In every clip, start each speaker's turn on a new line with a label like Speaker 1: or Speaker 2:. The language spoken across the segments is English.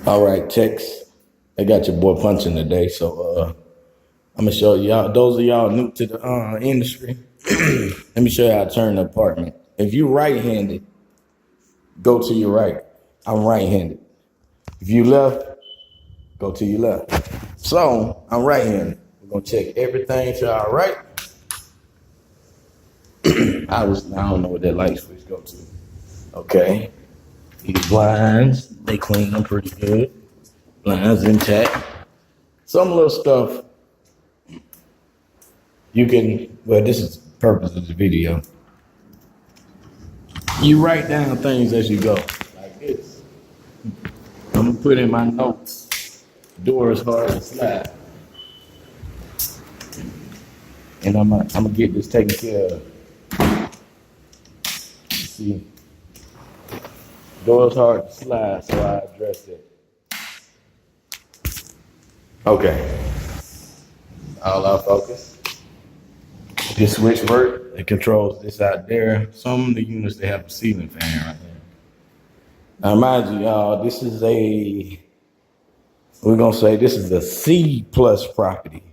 Speaker 1: All right, checks. They got your boy punching today, so I'm gonna show y'all. Those of y'all new to the industry, let me show you how to turn the apartment. If you right-handed, go to your right. I'm right-handed. If you left, go to your left. So I'm right-handed. We're gonna check everything to our right. I don't know what that light switch go to. Okay, these blinds they clean them pretty good. Blinds intact. Some little stuff you can. Well, this is the purpose of the video. You write down things as you go, like this. I'm gonna put in my notes. Door is hard to slide, and I'm gonna get this taken care of. See, door is hard to slide, so I address it. Okay, all our focus. This switch work. It controls this out there. Some of the units they have a ceiling fan right there. Now, mind you, y'all, this is we're gonna say this is a C plus property.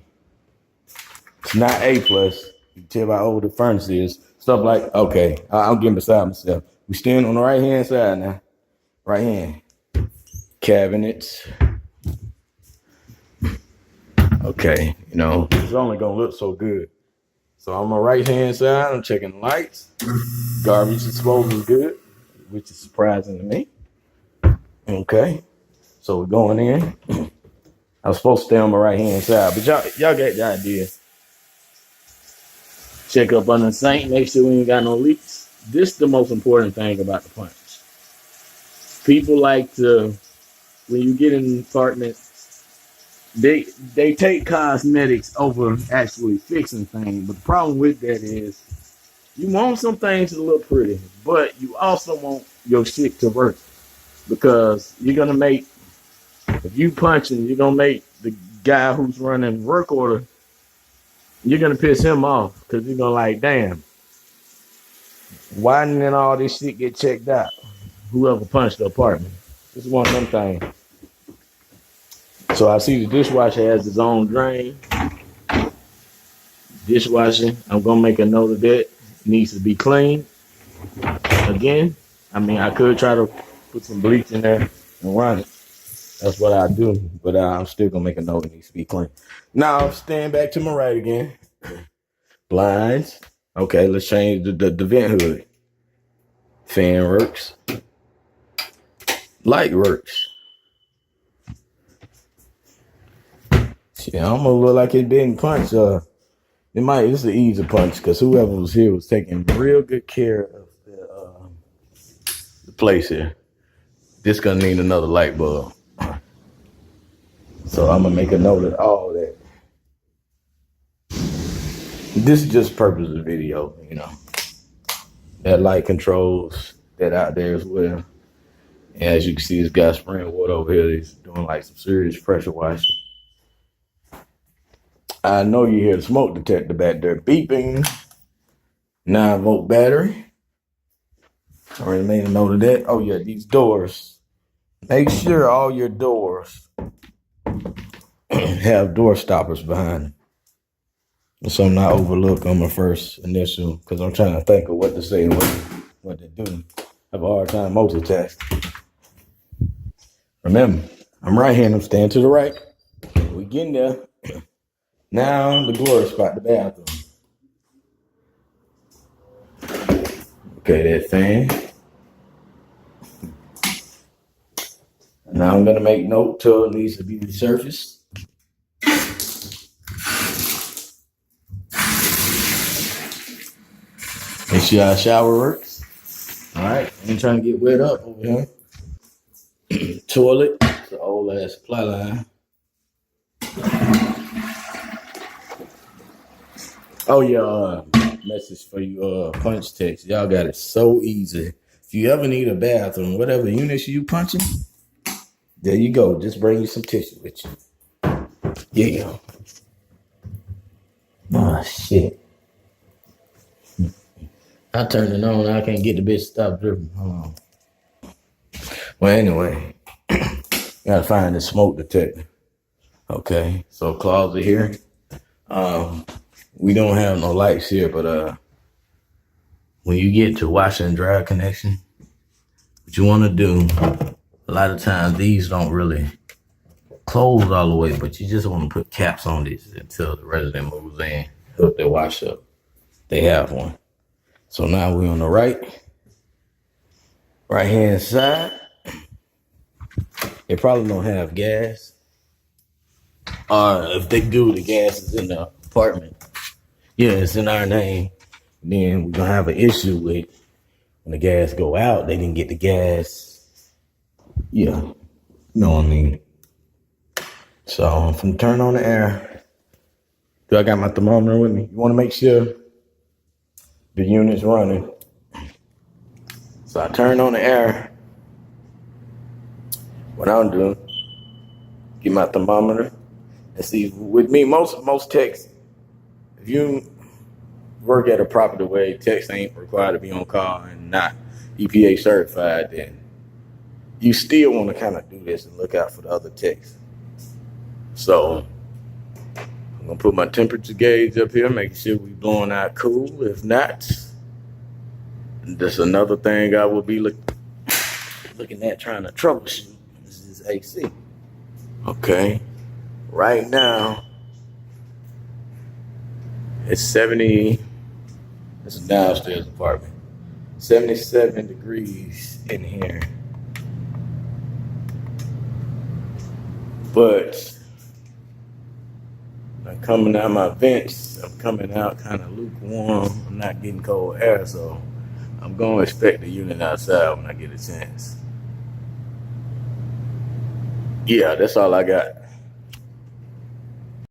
Speaker 1: It's not A plus. You can tell how old the furnace is. Stuff like, okay, I'm getting beside myself. We stand on the right hand side now. Right hand. Cabinets. Okay, it's only gonna look so good. So on my right hand side, I'm checking lights. Garbage disposal is good, which is surprising to me. Okay. So we're going in. I was supposed to stay on my right hand side, but y'all get the idea. Check up on the sink, make sure we ain't got no leaks. This is the most important thing about the punch. People like to, when you get in an apartment, they take cosmetics over actually fixing things. But the problem with that is you want some things to look pretty, but you also want your shit to work. Because you're gonna make, if you punching, you're gonna make the guy who's running work order, you're gonna piss him off because you're gonna like, damn, why didn't all this shit get checked out? Whoever punched the apartment. This is one of them things. So I see the dishwasher has its own drain. Dishwasher, I'm gonna make a note of that. It needs to be clean. Again, I could try to put some bleach in there and run it. That's what I do, but I'm still gonna make a note. It needs to be clean. Now stand back to my right again. Blinds. Okay, let's change the vent hood. Fan works. Light works. Yeah, I'm gonna look like it didn't punch. It's an easy punch because whoever was here was taking real good care of the place here. This gonna need another light bulb. So I'm gonna make a note of all that. This is just purpose of the video, That light controls that out there as well. And as you can see, this guy spraying water over here. He's doing like some serious pressure washing. I know you hear the smoke detector back there beeping. 9-volt battery. Already made a note of that. Oh yeah, these doors. Make sure all your doors have door stoppers behind them. So I'm not overlook on my first initial because I'm trying to think of what to say and what to do. I have a hard time multitasking. Remember, I'm right-handed. I'm staying to the right. We getting there. Now the glory spot, the bathroom. Okay, that fan. Now I'm gonna make note till it needs to be resurfaced. Make sure our shower works. All right, I ain't trying to get wet up over here. Toilet, it's an old ass supply line. Oh yeah, message for you, punch text. Y'all got it so easy. If you ever need a bathroom, whatever units you punching, there you go. Just bring you some tissue with you. Yeah. Oh shit. I turned it on. I can't get the bitch to stop dripping. Hold on. Well, anyway, Gotta find the smoke detector. Okay, so closet here. Um, we don't have no lights here, but when you get to washer and dryer connection, what you want to do, a lot of times these don't really close all the way, but you just want to put caps on these until the resident moves in, hook their wash up. They have one. So now we're on the right hand side. They probably don't have gas. Or if they do, the gas is in the apartment. Yeah, it's in our name. Then we're gonna have an issue with when the gas go out, they didn't get the gas. Yeah, you know what I mean. So I'm finna turn on the air. Do I got my thermometer with me? You wanna make sure the unit's running. So I turn on the air. What I'm doing, get my thermometer. And see, with me, most techs, if you work at a proper way, techs ain't required to be on call and not EPA certified, then you still want to kind of do this and look out for the other techs. So I'm gonna put my temperature gauge up here, making sure we blowing out cool. If not, that's another thing I will be looking at trying to troubleshoot. This is AC. Okay, right now it's 70. It's a downstairs apartment. 77 degrees in here. But I'm coming out my vents. I'm coming out kind of lukewarm. I'm not getting cold air, so I'm going to expect the unit outside when I get a chance. Yeah, that's all I got.